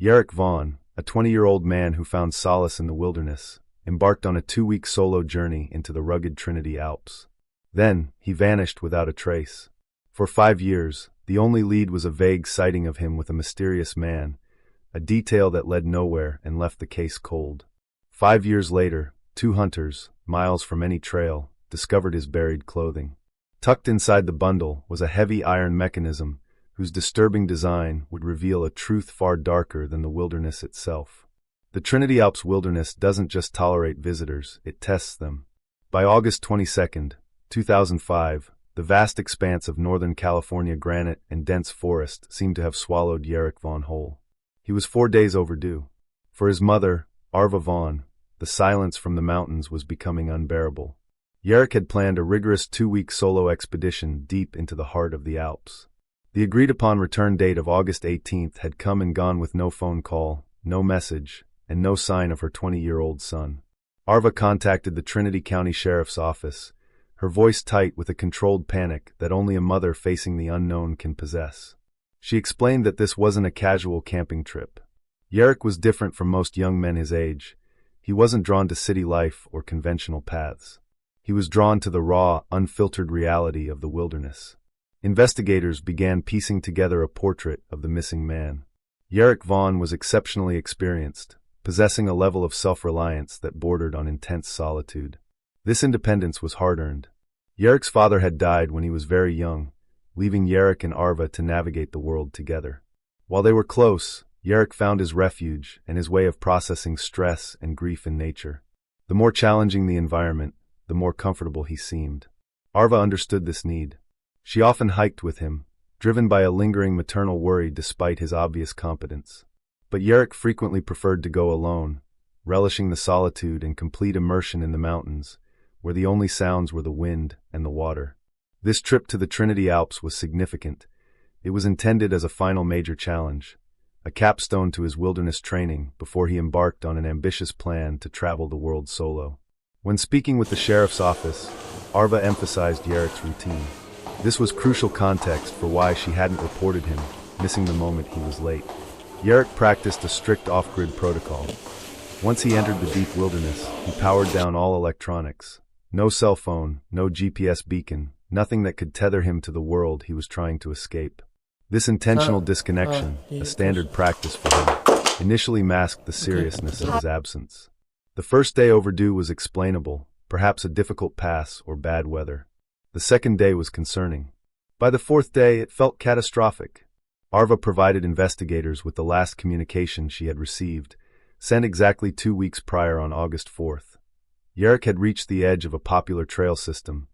Yarik Vaughn, a 20-year-old man who found solace in the wilderness, embarked on a 2-week solo journey into the rugged Trinity Alps. Then, he vanished without a trace. For 5 years, the only lead was a vague sighting of him with a mysterious man, a detail that led nowhere and left the case cold. 5 years later, 2 hunters, miles from any trail, discovered his buried clothing. Tucked inside the bundle was a heavy iron mechanism whose disturbing design would reveal a truth far darker than the wilderness itself. The Trinity Alps wilderness doesn't just tolerate visitors, it tests them. By August 22, 2005, the vast expanse of Northern California granite and dense forest seemed to have swallowed Yarik Vaughn whole. He was 4 days overdue. For his mother, Yarik Vaughn, the silence from the mountains was becoming unbearable. Yarik had planned a rigorous 2-week solo expedition deep into the heart of the Alps. The agreed-upon return date of August 18th had come and gone with no phone call, no message, and no sign of her 20-year-old son. Arva contacted the Trinity County Sheriff's Office, her voice tight with a controlled panic that only a mother facing the unknown can possess. She explained that this wasn't a casual camping trip. Yarik was different from most young men his age. He wasn't drawn to city life or conventional paths. He was drawn to the raw, unfiltered reality of the wilderness. Investigators began piecing together a portrait of the missing man. Yarik Vaughn was exceptionally experienced, possessing a level of self-reliance that bordered on intense solitude. This independence was hard-earned. Yarik's father had died when he was very young, leaving Yarik and Arva to navigate the world together. While they were close, Yarik found his refuge and his way of processing stress and grief in nature. The more challenging the environment, the more comfortable he seemed. Arva understood this need. She often hiked with him, driven by a lingering maternal worry despite his obvious competence. But Yarik frequently preferred to go alone, relishing the solitude and complete immersion in the mountains, where the only sounds were the wind and the water. This trip to the Trinity Alps was significant. It was intended as a final major challenge, a capstone to his wilderness training before he embarked on an ambitious plan to travel the world solo. When speaking with the sheriff's office, Arva emphasized Yarik's routine. This was crucial context for why she hadn't reported him, missing the moment he was late. Yarik practiced a strict off-grid protocol. Once he entered the deep wilderness, he powered down all electronics. No cell phone, no GPS beacon, nothing that could tether him to the world he was trying to escape. This intentional disconnection, a standard practice for him, initially masked the seriousness of his absence. The first day overdue was explainable, perhaps a difficult pass or bad weather. The second day was concerning. By the 4th day, it felt catastrophic. Arva provided investigators with the last communication she had received, sent exactly 2 weeks prior on August 4th. Yarik had reached the edge of a popular trail system,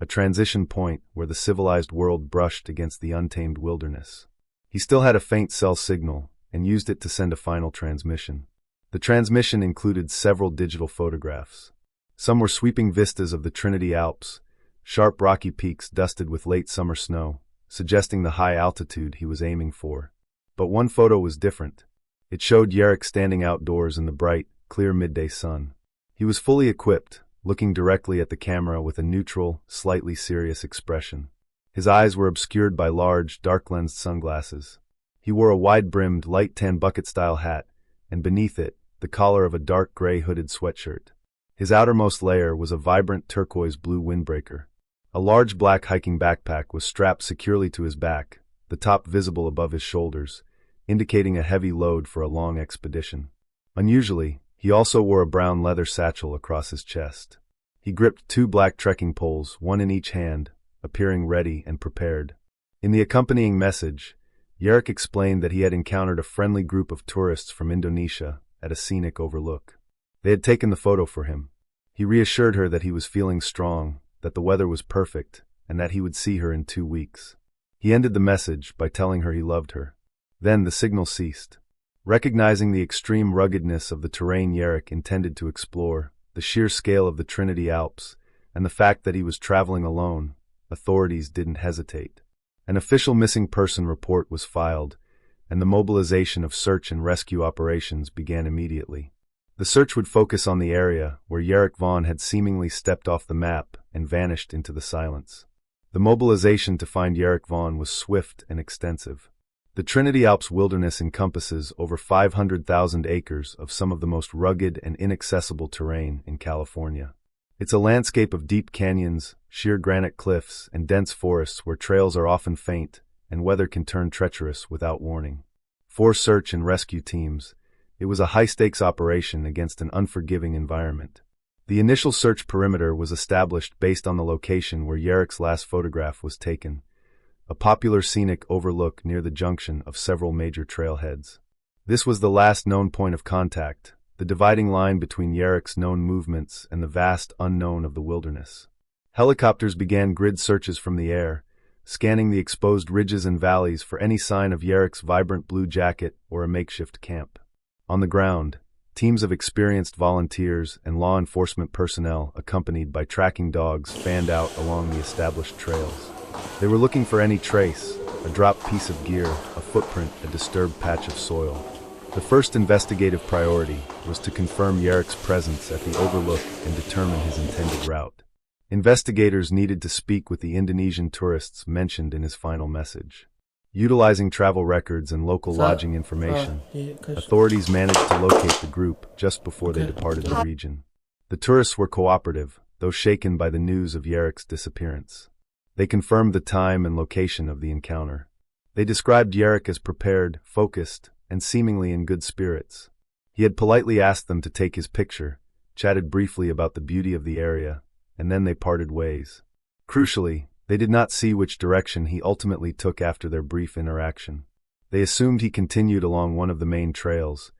a transition point where the civilized world brushed against the untamed wilderness. He still had a faint cell signal and used it to send a final transmission. The transmission included several digital photographs. Some were sweeping vistas of the Trinity Alps, sharp rocky peaks dusted with late summer snow, suggesting the high altitude he was aiming for. But one photo was different. It showed Yarik standing outdoors in the bright, clear midday sun. He was fully equipped, looking directly at the camera with a neutral, slightly serious expression. His eyes were obscured by large, dark-lensed sunglasses. He wore a wide-brimmed, light-tan bucket-style hat, and beneath it, the collar of a dark gray hooded sweatshirt. His outermost layer was a vibrant turquoise-blue windbreaker. A large black hiking backpack was strapped securely to his back, the top visible above his shoulders, indicating a heavy load for a long expedition. Unusually, he also wore a brown leather satchel across his chest. He gripped 2 black trekking poles, one in each hand, appearing ready and prepared. In the accompanying message, Yarik explained that he had encountered a friendly group of tourists from Indonesia at a scenic overlook. They had taken the photo for him. He reassured her that he was feeling strong, that the weather was perfect, and that he would see her in 2 weeks. He ended the message by telling her he loved her. Then the signal ceased. Recognizing the extreme ruggedness of the terrain Yarik intended to explore, the sheer scale of the Trinity Alps, and the fact that he was traveling alone, authorities didn't hesitate. An official missing person report was filed, and the mobilization of search and rescue operations began immediately. The search would focus on the area where Yarik Vaughn had seemingly stepped off the map and vanished into the silence. The mobilization to find Yarik Vaughn was swift and extensive. The Trinity Alps wilderness encompasses over 500,000 acres of some of the most rugged and inaccessible terrain in California. It's a landscape of deep canyons, sheer granite cliffs, and dense forests where trails are often faint and weather can turn treacherous without warning. For search and rescue teams, it was a high-stakes operation against an unforgiving environment. The initial search perimeter was established based on the location where Yarik's last photograph was taken, a popular scenic overlook near the junction of several major trailheads. This was the last known point of contact, the dividing line between Yarik's known movements and the vast unknown of the wilderness. Helicopters began grid searches from the air, scanning the exposed ridges and valleys for any sign of Yarik's vibrant blue jacket or a makeshift camp. On the ground, teams of experienced volunteers and law enforcement personnel accompanied by tracking dogs fanned out along the established trails. They were looking for any trace, a dropped piece of gear, a footprint, a disturbed patch of soil. The first investigative priority was to confirm Yarik's presence at the overlook and determine his intended route. Investigators needed to speak with the Indonesian tourists mentioned in his final message. Utilizing travel records and local lodging information, authorities managed to locate the group just before they departed the region. The tourists were cooperative, though shaken by the news of Yarik's disappearance. They confirmed the time and location of the encounter. They described Yarik as prepared, focused, and seemingly in good spirits. He had politely asked them to take his picture, chatted briefly about the beauty of the area, and then they parted ways. Crucially, they did not see which direction he ultimately took after their brief interaction. They assumed he continued along one of the main trails,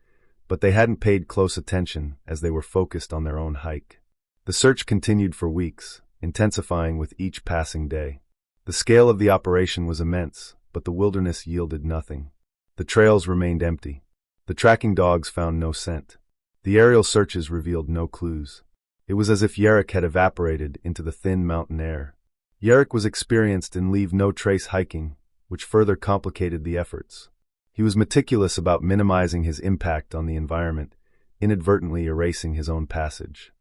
but they hadn't paid close attention as they were focused on their own hike. The search continued for weeks, intensifying with each passing day. The scale of the operation was immense, but the wilderness yielded nothing. The trails remained empty. The tracking dogs found no scent. The aerial searches revealed no clues. It was as if Yarik had evaporated into the thin mountain air. Yarik was experienced in leave-no-trace hiking, which further complicated the efforts. He was meticulous about minimizing his impact on the environment, inadvertently erasing his own passage.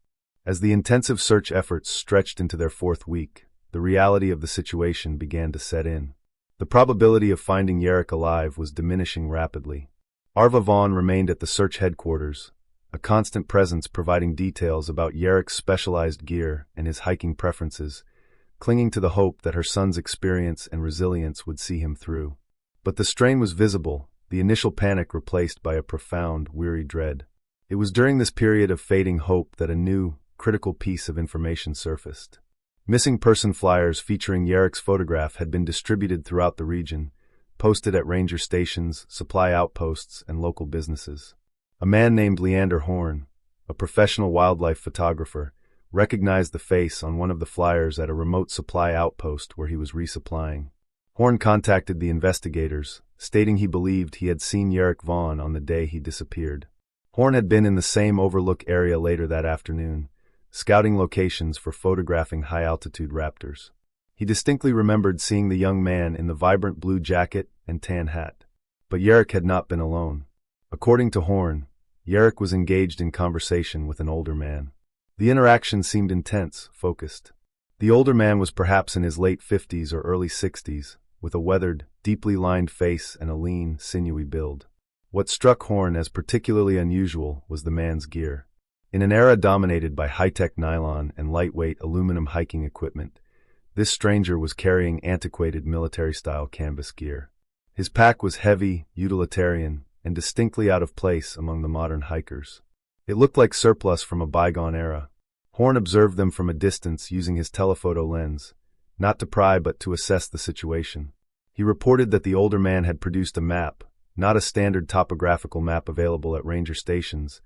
As the intensive search efforts stretched into their fourth week, the reality of the situation began to set in. The probability of finding Yarik alive was diminishing rapidly. Yarik Vaughn remained at the search headquarters, a constant presence providing details about Yarik's specialized gear and his hiking preferences, clinging to the hope that her son's experience and resilience would see him through. But the strain was visible, the initial panic replaced by a profound, weary dread. It was during this period of fading hope that a new, critical piece of information surfaced. Missing person flyers featuring Yarik's photograph had been distributed throughout the region, posted at ranger stations, supply outposts, and local businesses. A man named Leander Horn, a professional wildlife photographer, recognized the face on one of the flyers at a remote supply outpost where he was resupplying. Horn contacted the investigators, stating he believed he had seen Yarik Vaughn on the day he disappeared. Horn had been in the same overlook area later that afternoon, scouting locations for photographing high-altitude raptors. He distinctly remembered seeing the young man in the vibrant blue jacket and tan hat. But Yarik had not been alone. According to Horn, Yarik was engaged in conversation with an older man. The interaction seemed intense, focused. The older man was perhaps in his late 50s or early 60s, with a weathered, deeply lined face and a lean, sinewy build. What struck Horn as particularly unusual was the man's gear. In an era dominated by high-tech nylon and lightweight aluminum hiking equipment, this stranger was carrying antiquated military-style canvas gear. His pack was heavy, utilitarian, and distinctly out of place among the modern hikers. It looked like surplus from a bygone era. Horn observed them from a distance using his telephoto lens, not to pry but to assess the situation. He reported that the older man had produced a map, not a standard topographical map available at ranger stations,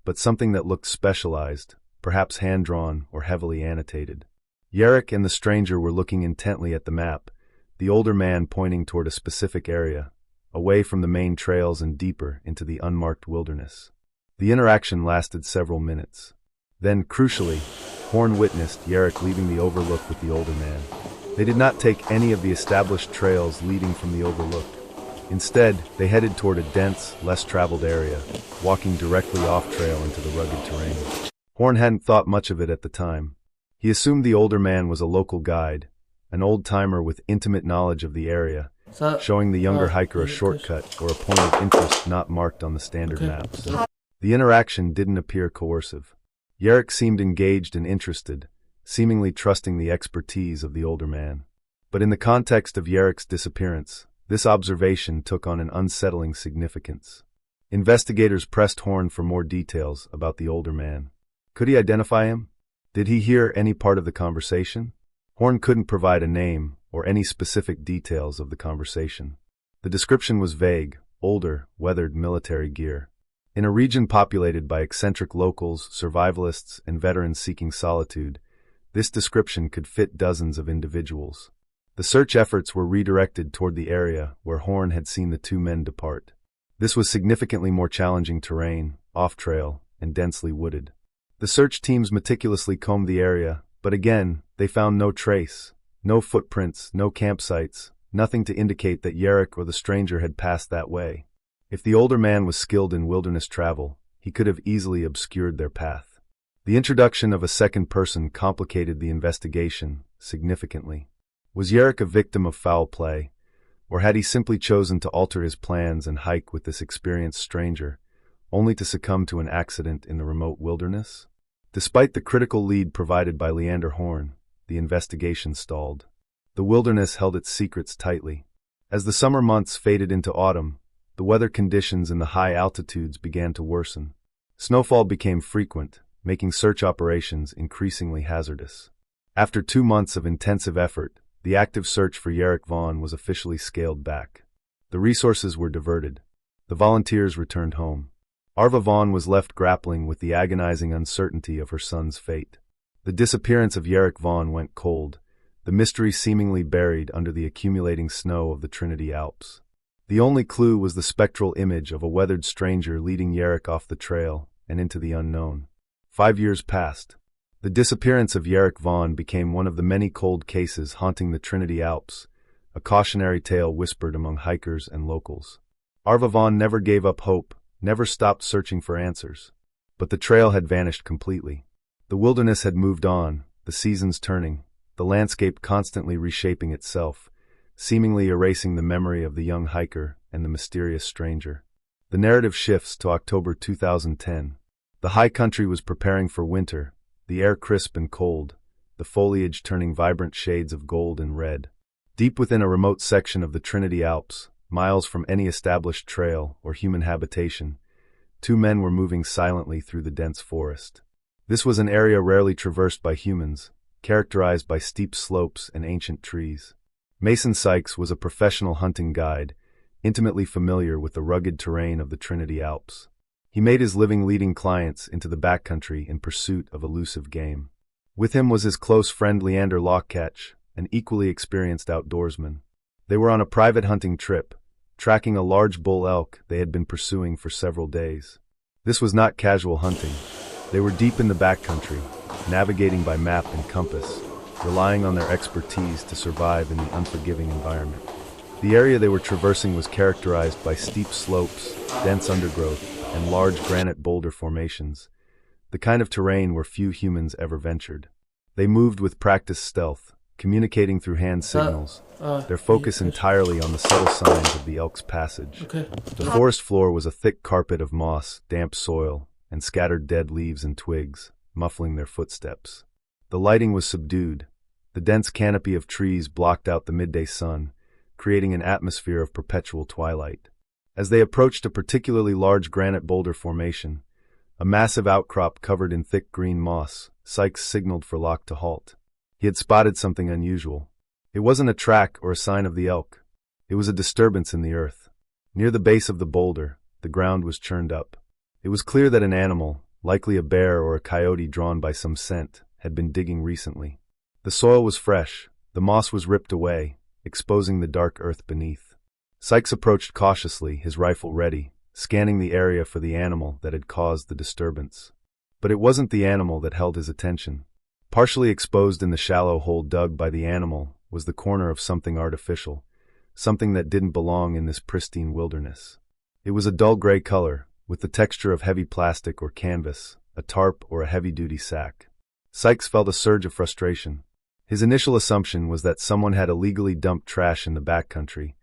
but something that looked specialized, perhaps hand-drawn or heavily annotated. Yarik and the stranger were looking intently at the map, the older man pointing toward a specific area, away from the main trails and deeper into the unmarked wilderness. The interaction lasted several minutes. Then, crucially, Horn witnessed Yarik leaving the overlook with the older man. They did not take any of the established trails leading from the overlook. Instead, they headed toward a dense, less-traveled area, walking directly off-trail into the rugged terrain. Horn hadn't thought much of it at the time. He assumed the older man was a local guide, an old-timer with intimate knowledge of the area, showing the younger hiker a shortcut or a point of interest not marked on the standard maps. The interaction didn't appear coercive. Yarik seemed engaged and interested, seemingly trusting the expertise of the older man. But in the context of Yarik's disappearance, this observation took on an unsettling significance. Investigators pressed Horn for more details about the older man. Could he identify him? Did he hear any part of the conversation? Horn couldn't provide a name or any specific details of the conversation. The description was vague: older, weathered military gear. In a region populated by eccentric locals, survivalists, and veterans seeking solitude, this description could fit dozens of individuals. The search efforts were redirected toward the area where Horn had seen the two men depart. This was significantly more challenging terrain, off-trail, and densely wooded. The search teams meticulously combed the area, but again, they found no trace, no footprints, no campsites, nothing to indicate that Yarik or the stranger had passed that way. If the older man was skilled in wilderness travel, he could have easily obscured their path. The introduction of a second person complicated the investigation significantly. Was Yarik a victim of foul play, or had he simply chosen to alter his plans and hike with this experienced stranger, only to succumb to an accident in the remote wilderness? Despite the critical lead provided by Leander Horn, the investigation stalled. The wilderness held its secrets tightly. As the summer months faded into autumn, the weather conditions in the high altitudes began to worsen. Snowfall became frequent, making search operations increasingly hazardous. After 2 months of intensive effort, the active search for Yarik Vaughn was officially scaled back. The resources were diverted. The volunteers returned home. Arva Vaughn was left grappling with the agonizing uncertainty of her son's fate. The disappearance of Yarik Vaughn went cold, the mystery seemingly buried under the accumulating snow of the Trinity Alps. The only clue was the spectral image of a weathered stranger leading Yarik off the trail and into the unknown. 5 years passed. The disappearance of Yarik Vaughn became one of the many cold cases haunting the Trinity Alps, a cautionary tale whispered among hikers and locals. Arva Vaughn never gave up hope, never stopped searching for answers. But the trail had vanished completely. The wilderness had moved on, the seasons turning, the landscape constantly reshaping itself, seemingly erasing the memory of the young hiker and the mysterious stranger. The narrative shifts to October 2010. The high country was preparing for winter, the air crisp and cold, the foliage turning vibrant shades of gold and red. Deep within a remote section of the Trinity Alps, miles from any established trail or human habitation, 2 men were moving silently through the dense forest. This was an area rarely traversed by humans, characterized by steep slopes and ancient trees. Mason Sykes was a professional hunting guide, intimately familiar with the rugged terrain of the Trinity Alps. He made his living leading clients into the backcountry in pursuit of elusive game. With him was his close friend Leander Lockcatch, an equally experienced outdoorsman. They were on a private hunting trip, tracking a large bull elk they had been pursuing for several days. This was not casual hunting. They were deep in the backcountry, navigating by map and compass, relying on their expertise to survive in the unforgiving environment. The area they were traversing was characterized by steep slopes, dense undergrowth, and large granite boulder formations, the kind of terrain where few humans ever ventured. They moved with practiced stealth, communicating through hand signals, their focus entirely on the subtle signs of the elk's passage. The forest floor was a thick carpet of moss, damp soil, and scattered dead leaves and twigs, muffling their footsteps. The lighting was subdued. The dense canopy of trees blocked out the midday sun, creating an atmosphere of perpetual twilight. As they approached a particularly large granite boulder formation, a massive outcrop covered in thick green moss, Sykes signaled for Locke to halt. He had spotted something unusual. It wasn't a track or a sign of the elk. It was a disturbance in the earth. Near the base of the boulder, the ground was churned up. It was clear that an animal, likely a bear or a coyote drawn by some scent, had been digging recently. The soil was fresh, the moss was ripped away, exposing the dark earth beneath. Sykes approached cautiously, his rifle ready, scanning the area for the animal that had caused the disturbance. But it wasn't the animal that held his attention. Partially exposed in the shallow hole dug by the animal was the corner of something artificial, something that didn't belong in this pristine wilderness. It was a dull gray color, with the texture of heavy plastic or canvas, a tarp or a heavy-duty sack. Sykes felt a surge of frustration. His initial assumption was that someone had illegally dumped trash in the backcountry,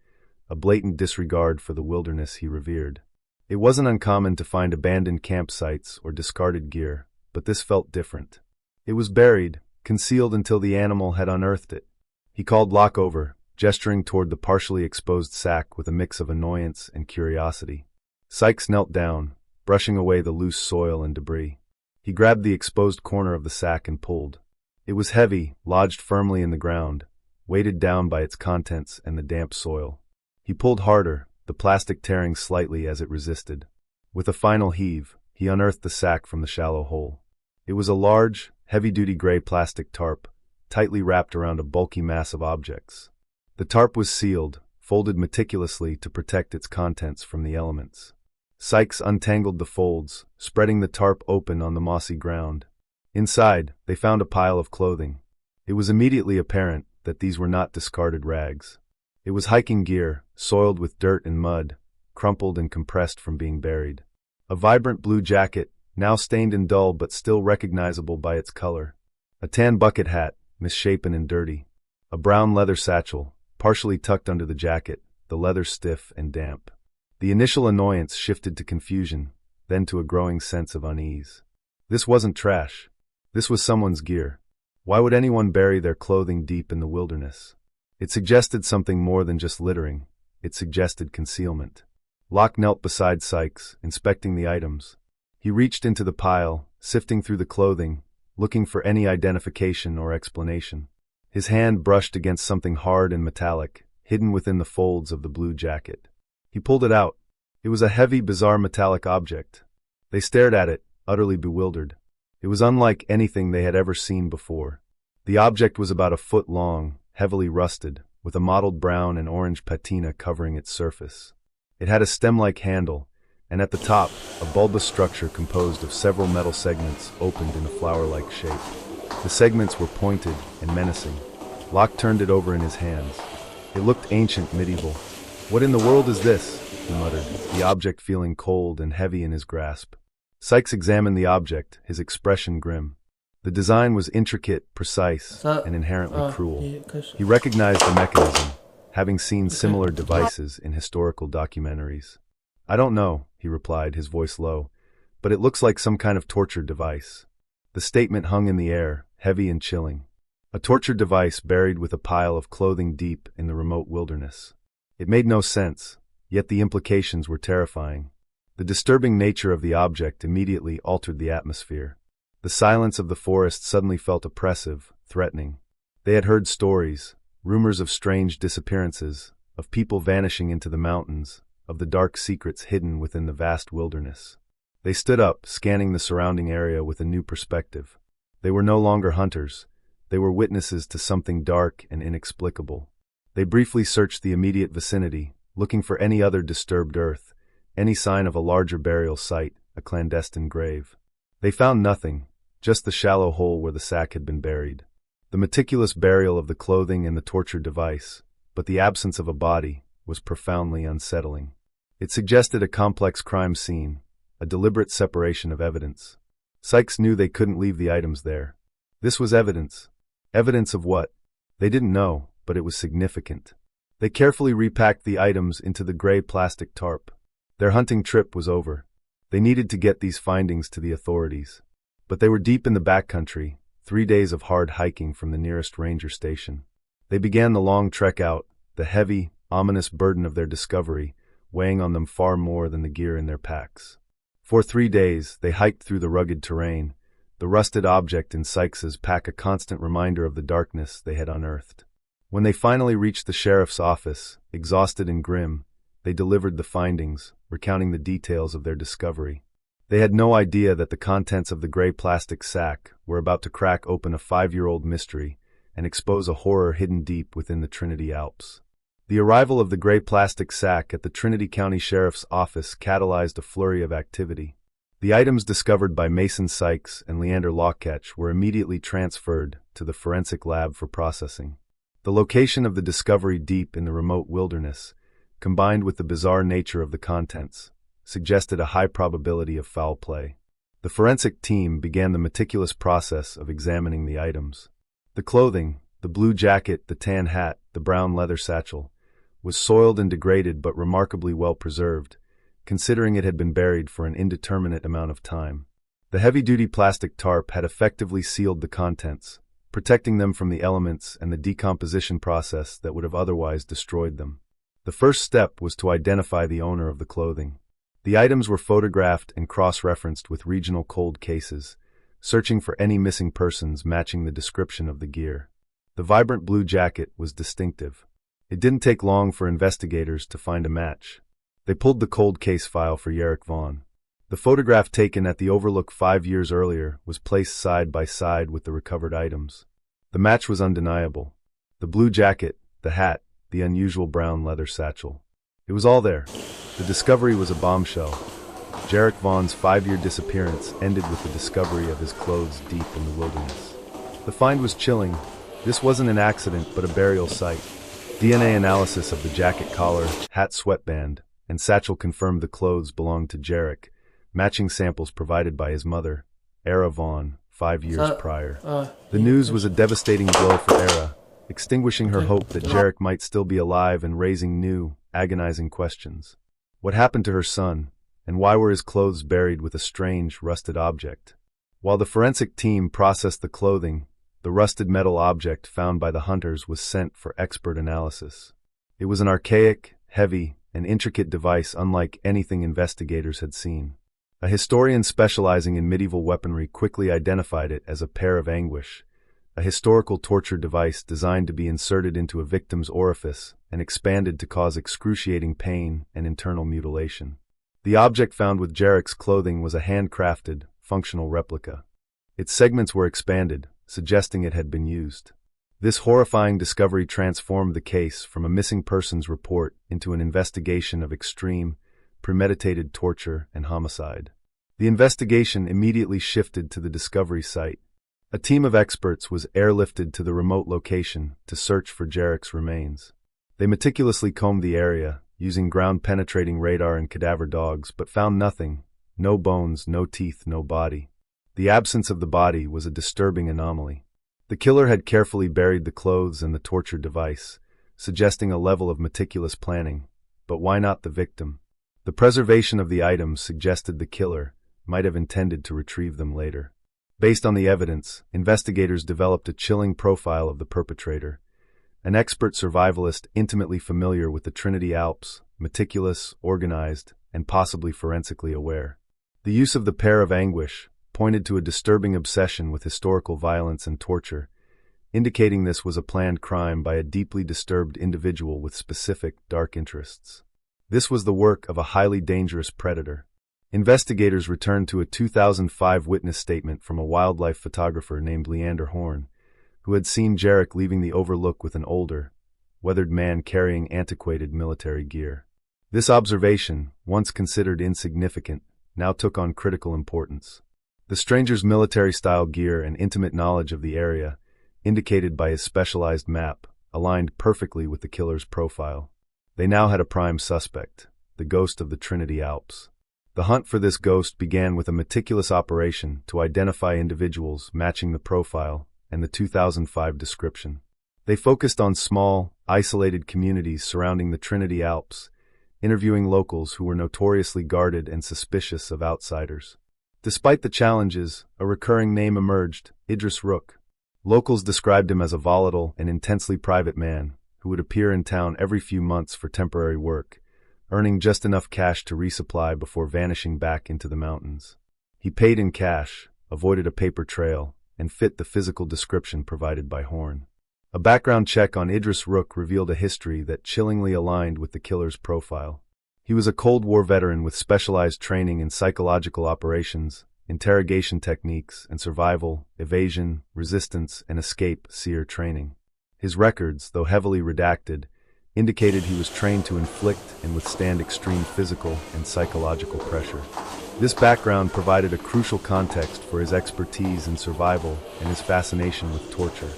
a blatant disregard for the wilderness he revered. It wasn't uncommon to find abandoned campsites or discarded gear, but this felt different. It was buried, concealed until the animal had unearthed it. He called Locke over, gesturing toward the partially exposed sack with a mix of annoyance and curiosity. Sykes knelt down, brushing away the loose soil and debris. He grabbed the exposed corner of the sack and pulled. It was heavy, lodged firmly in the ground, weighted down by its contents and the damp soil. He pulled harder, the plastic tearing slightly as it resisted. With a final heave, he unearthed the sack from the shallow hole. It was a large, heavy-duty gray plastic tarp, tightly wrapped around a bulky mass of objects. The tarp was sealed, folded meticulously to protect its contents from the elements. Sykes untangled the folds, spreading the tarp open on the mossy ground. Inside, they found a pile of clothing. It was immediately apparent that these were not discarded rags. It was hiking gear, soiled with dirt and mud, crumpled and compressed from being buried. A vibrant blue jacket, now stained and dull but still recognizable by its color. A tan bucket hat, misshapen and dirty. A brown leather satchel, partially tucked under the jacket, the leather stiff and damp. The initial annoyance shifted to confusion, then to a growing sense of unease. This wasn't trash. This was someone's gear. Why would anyone bury their clothing deep in the wilderness? It suggested something more than just littering. It suggested concealment. Locke knelt beside Sykes, inspecting the items. He reached into the pile, sifting through the clothing, looking for any identification or explanation. His hand brushed against something hard and metallic, hidden within the folds of the blue jacket. He pulled it out. It was a heavy, bizarre metallic object. They stared at it, utterly bewildered. It was unlike anything they had ever seen before. The object was about a foot long, heavily rusted, with a mottled brown and orange patina covering its surface. It had a stem-like handle, and at the top, a bulbous structure composed of several metal segments opened in a flower-like shape. The segments were pointed and menacing. Locke turned it over in his hands. It looked ancient, medieval. "What in the world is this?" he muttered, the object feeling cold and heavy in his grasp. Sykes examined the object, his expression grim. The design was intricate, precise, and inherently cruel. He recognized the mechanism, having seen similar devices in historical documentaries. "I don't know," he replied, his voice low, "but it looks like some kind of torture device." The statement hung in the air, heavy and chilling. A torture device buried with a pile of clothing deep in the remote wilderness. It made no sense, yet the implications were terrifying. The disturbing nature of the object immediately altered the atmosphere. The silence of the forest suddenly felt oppressive, threatening. They had heard stories, rumors of strange disappearances, of people vanishing into the mountains, of the dark secrets hidden within the vast wilderness. They stood up, scanning the surrounding area with a new perspective. They were no longer hunters. They were witnesses to something dark and inexplicable. They briefly searched the immediate vicinity, looking for any other disturbed earth, any sign of a larger burial site, a clandestine grave. They found nothing, just the shallow hole where the sack had been buried. The meticulous burial of the clothing and the torture device, but the absence of a body, was profoundly unsettling. It suggested a complex crime scene, a deliberate separation of evidence. Sykes knew they couldn't leave the items there. This was evidence. Evidence of what? They didn't know, but it was significant. They carefully repacked the items into the gray plastic tarp. Their hunting trip was over. They needed to get these findings to the authorities. But they were deep in the backcountry, 3 days of hard hiking from the nearest ranger station. They began the long trek out, the heavy, ominous burden of their discovery, weighing on them far more than the gear in their packs. For 3 days, they hiked through the rugged terrain, the rusted object in Sykes's pack a constant reminder of the darkness they had unearthed. When they finally reached the sheriff's office, exhausted and grim, they delivered the findings, recounting the details of their discovery. They had no idea that the contents of the gray plastic sack were about to crack open a 5-year-old mystery and expose a horror hidden deep within the Trinity Alps. The arrival of the gray plastic sack at the Trinity County Sheriff's Office catalyzed a flurry of activity. The items discovered by Mason Sykes and Leander Locketch were immediately transferred to the forensic lab for processing. The location of the discovery deep in the remote wilderness, combined with the bizarre nature of the contents, suggested a high probability of foul play. The forensic team began the meticulous process of examining the items. The clothing, the blue jacket, the tan hat, the brown leather satchel, was soiled and degraded but remarkably well preserved, considering it had been buried for an indeterminate amount of time. The heavy-duty plastic tarp had effectively sealed the contents, protecting them from the elements and the decomposition process that would have otherwise destroyed them. The first step was to identify the owner of the clothing. The items were photographed and cross-referenced with regional cold cases, searching for any missing persons matching the description of the gear. The vibrant blue jacket was distinctive. It didn't take long for investigators to find a match. They pulled the cold case file for Yarik Vaughn. The photograph taken at the Overlook 5 years earlier was placed side by side with the recovered items. The match was undeniable. The blue jacket, the hat, the unusual brown leather satchel. It was all there. The discovery was a bombshell. Yarik Vaughn's 5-year disappearance ended with the discovery of his clothes deep in the wilderness. The find was chilling. This wasn't an accident, but a burial site. DNA analysis of the jacket collar, hat sweatband, and satchel confirmed the clothes belonged to Yarik, matching samples provided by his mother, Era Vaughn, 5 years prior. The news was a devastating blow for Era, extinguishing her hope that Yarik might still be alive and raising new, agonizing questions. What happened to her son, and why were his clothes buried with a strange, rusted object? While the forensic team processed the clothing, the rusted metal object found by the hunters was sent for expert analysis. It was an archaic, heavy, and intricate device unlike anything investigators had seen. A historian specializing in medieval weaponry quickly identified it as a pair of anguish, a historical torture device designed to be inserted into a victim's orifice and expanded to cause excruciating pain and internal mutilation. The object found with Yarik's clothing was a handcrafted, functional replica. Its segments were expanded, suggesting it had been used. This horrifying discovery transformed the case from a missing persons report into an investigation of extreme, premeditated torture and homicide. The investigation immediately shifted to the discovery site. A team of experts was airlifted to the remote location to search for Yarik's remains. They meticulously combed the area, using ground-penetrating radar and cadaver dogs, but found nothing. No bones, no teeth, no body. The absence of the body was a disturbing anomaly. The killer had carefully buried the clothes and the torture device, suggesting a level of meticulous planning. But why not the victim? The preservation of the items suggested the killer might have intended to retrieve them later. Based on the evidence, investigators developed a chilling profile of the perpetrator. An expert survivalist intimately familiar with the Trinity Alps, meticulous, organized, and possibly forensically aware. The use of the pair of anguish pointed to a disturbing obsession with historical violence and torture, indicating this was a planned crime by a deeply disturbed individual with specific, dark interests. This was the work of a highly dangerous predator. Investigators returned to a 2005 witness statement from a wildlife photographer named Leander Horn, who had seen Yarik leaving the Overlook with an older, weathered man carrying antiquated military gear. This observation, once considered insignificant, now took on critical importance. The stranger's military-style gear and intimate knowledge of the area, indicated by his specialized map, aligned perfectly with the killer's profile. They now had a prime suspect, the ghost of the Trinity Alps. The hunt for this ghost began with a meticulous operation to identify individuals matching the profile and the 2005 description. They focused on small, isolated communities surrounding the Trinity Alps, interviewing locals who were notoriously guarded and suspicious of outsiders. Despite the challenges, a recurring name emerged, Idris Rook. Locals described him as a volatile and intensely private man who would appear in town every few months for temporary work, earning just enough cash to resupply before vanishing back into the mountains. He paid in cash, avoided a paper trail, and fit the physical description provided by Horn. A background check on Idris Rook revealed a history that chillingly aligned with the killer's profile. He was a Cold War veteran with specialized training in psychological operations, interrogation techniques, and survival, evasion, resistance, and escape seer training. His records, though heavily redacted, indicated he was trained to inflict and withstand extreme physical and psychological pressure. This background provided a crucial context for his expertise in survival and his fascination with torture.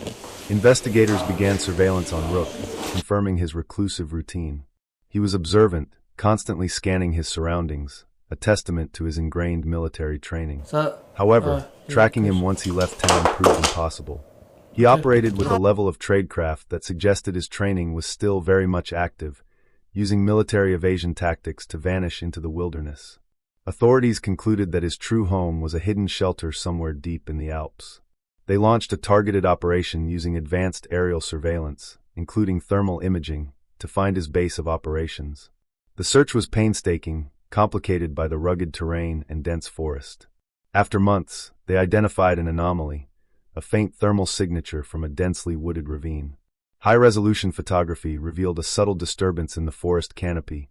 Investigators began surveillance on Rook, confirming his reclusive routine. He was observant, constantly scanning his surroundings, a testament to his ingrained military training. However, tracking him once he left town proved impossible. He operated with a level of tradecraft that suggested his training was still very much active, using military evasion tactics to vanish into the wilderness. Authorities concluded that his true home was a hidden shelter somewhere deep in the Alps. They launched a targeted operation using advanced aerial surveillance, including thermal imaging, to find his base of operations. The search was painstaking, complicated by the rugged terrain and dense forest. After months, they identified an anomaly, a faint thermal signature from a densely wooded ravine. High-resolution photography revealed a subtle disturbance in the forest canopy,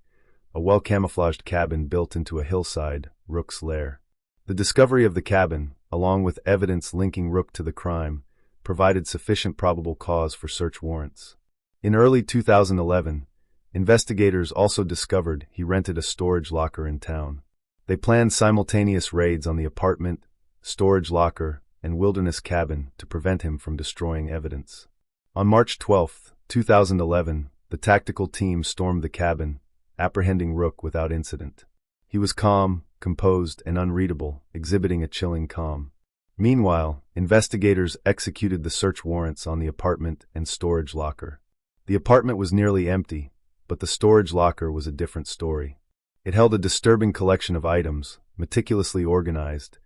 a well-camouflaged cabin built into a hillside, Rook's lair. The discovery of the cabin, along with evidence linking Rook to the crime, provided sufficient probable cause for search warrants. In early 2011, investigators also discovered he rented a storage locker in town. They planned simultaneous raids on the apartment, storage locker, and wilderness cabin to prevent him from destroying evidence. On March 12, 2011, the tactical team stormed the cabin, apprehending Rook without incident. He was calm, composed, and unreadable, exhibiting a chilling calm. Meanwhile, investigators executed the search warrants on the apartment and storage locker. The apartment was nearly empty, but the storage locker was a different story. It held a disturbing collection of items, meticulously organized,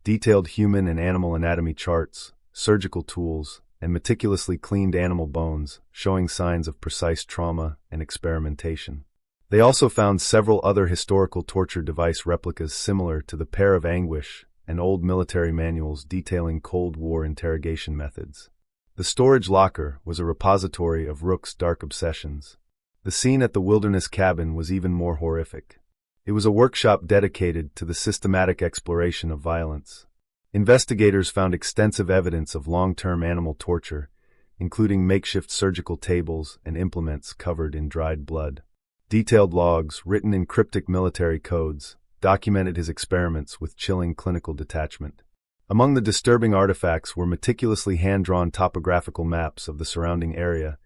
detailed human and animal anatomy charts, surgical tools, and meticulously cleaned animal bones, showing signs of precise trauma and experimentation. They also found several other historical torture device replicas similar to the Pair of Anguish and old military manuals detailing Cold War interrogation methods. The storage locker was a repository of Rook's dark obsessions. The scene at the wilderness cabin was even more horrific. It was a workshop dedicated to the systematic exploration of violence. Investigators found extensive evidence of long-term animal torture, including makeshift surgical tables and implements covered in dried blood. Detailed logs, written in cryptic military codes, documented his experiments with chilling clinical detachment. Among the disturbing artifacts were meticulously hand-drawn topographical maps of the surrounding area,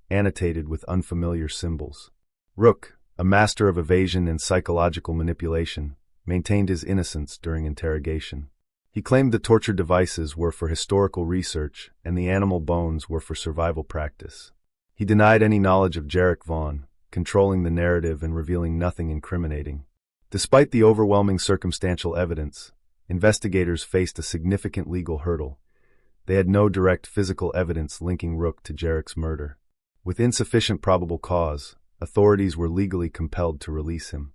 annotated with unfamiliar symbols. Rook, a master of evasion and psychological manipulation, maintained his innocence during interrogation. He claimed the torture devices were for historical research and the animal bones were for survival practice. He denied any knowledge of Yarik Vaughn, controlling the narrative and revealing nothing incriminating. Despite the overwhelming circumstantial evidence, investigators faced a significant legal hurdle. They had no direct physical evidence linking Rook to Yarik's murder. With insufficient probable cause, authorities were legally compelled to release him.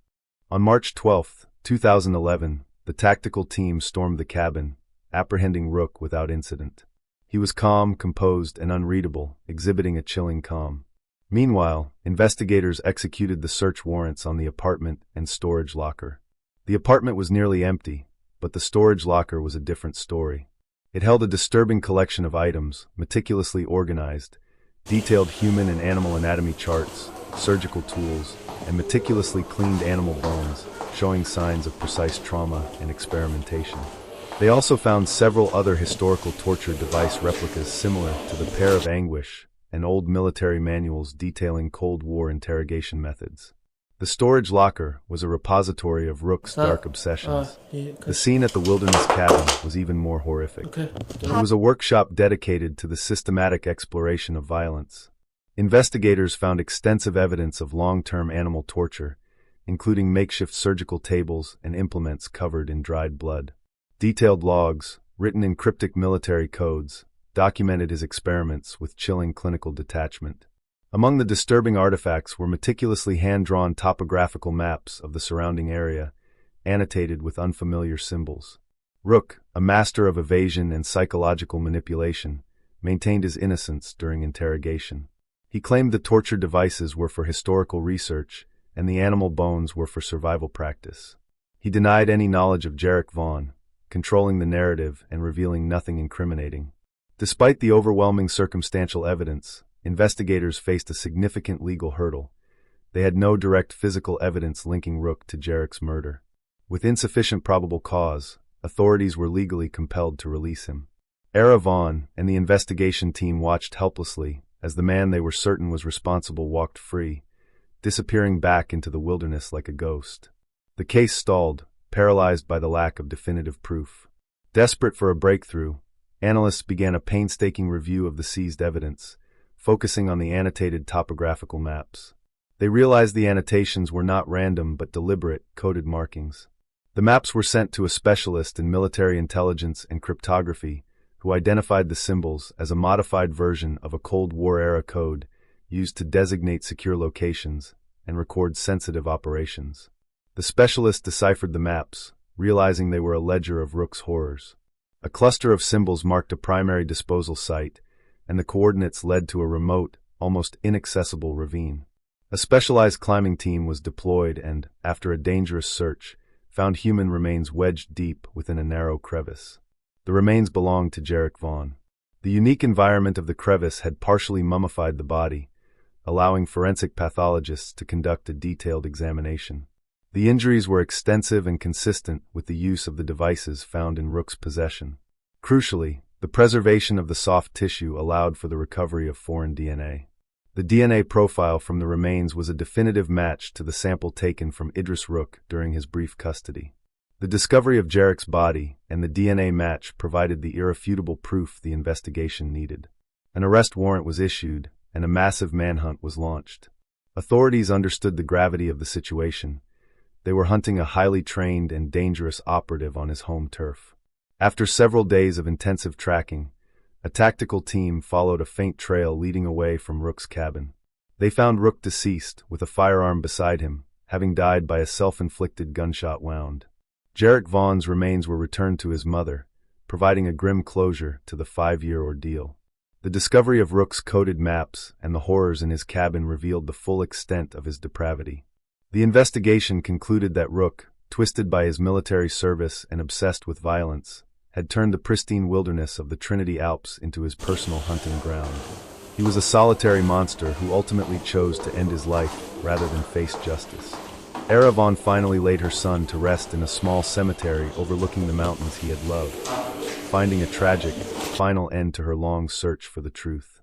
On March 12, 2011, the tactical team stormed the cabin, apprehending Rook without incident. He was calm, composed, and unreadable, exhibiting a chilling calm. Meanwhile, investigators executed the search warrants on the apartment and storage locker. The apartment was nearly empty, but the storage locker was a different story. It held a disturbing collection of items, meticulously organized, detailed human and animal anatomy charts, surgical tools, and meticulously cleaned animal bones, showing signs of precise trauma and experimentation. They also found several other historical torture device replicas similar to the Pair of Anguish and old military manuals detailing Cold War interrogation methods. The storage locker was a repository of Rook's dark obsessions. The scene at the wilderness cabin was even more horrific. It was a workshop dedicated to the systematic exploration of violence. Investigators found extensive evidence of long-term animal torture, including makeshift surgical tables and implements covered in dried blood. Detailed logs, written in cryptic military codes, documented his experiments with chilling clinical detachment. Among the disturbing artifacts were meticulously hand-drawn topographical maps of the surrounding area, annotated with unfamiliar symbols. Rook, a master of evasion and psychological manipulation, maintained his innocence during interrogation. He claimed the torture devices were for historical research and the animal bones were for survival practice. He denied any knowledge of Yarik Vaughn, controlling the narrative and revealing nothing incriminating. Despite the overwhelming circumstantial evidence, investigators faced a significant legal hurdle. They had no direct physical evidence linking Rook to Yarik's murder. With insufficient probable cause, authorities were legally compelled to release him. Yarik Vaughn and the investigation team watched helplessly as the man they were certain was responsible walked free, disappearing back into the wilderness like a ghost. The case stalled, paralyzed by the lack of definitive proof. Desperate for a breakthrough, analysts began a painstaking review of the seized evidence, focusing on the annotated topographical maps. They realized the annotations were not random but deliberate, coded markings. The maps were sent to a specialist in military intelligence and cryptography, who identified the symbols as a modified version of a Cold War-era code used to designate secure locations and record sensitive operations. The specialist deciphered the maps, realizing they were a ledger of Rook's horrors. A cluster of symbols marked a primary disposal site, and the coordinates led to a remote, almost inaccessible ravine. A specialized climbing team was deployed and, after a dangerous search, found human remains wedged deep within a narrow crevice. The remains belonged to Yarik Vaughn. The unique environment of the crevice had partially mummified the body, allowing forensic pathologists to conduct a detailed examination. The injuries were extensive and consistent with the use of the devices found in Rook's possession. Crucially, the preservation of the soft tissue allowed for the recovery of foreign DNA. The DNA profile from the remains was a definitive match to the sample taken from Idris Rook during his brief custody. The discovery of Yarik's body and the DNA match provided the irrefutable proof the investigation needed. An arrest warrant was issued, and a massive manhunt was launched. Authorities understood the gravity of the situation. They were hunting a highly trained and dangerous operative on his home turf. After several days of intensive tracking, a tactical team followed a faint trail leading away from Rook's cabin. They found Rook deceased, with a firearm beside him, having died by a self-inflicted gunshot wound. Yarik Vaughn's remains were returned to his mother, providing a grim closure to the 5-year ordeal. The discovery of Rook's coded maps and the horrors in his cabin revealed the full extent of his depravity. The investigation concluded that Rook, twisted by his military service and obsessed with violence, had turned the pristine wilderness of the Trinity Alps into his personal hunting ground. He was a solitary monster who ultimately chose to end his life rather than face justice. Yarik Vaughn finally laid her son to rest in a small cemetery overlooking the mountains he had loved, finding a tragic, final end to her long search for the truth.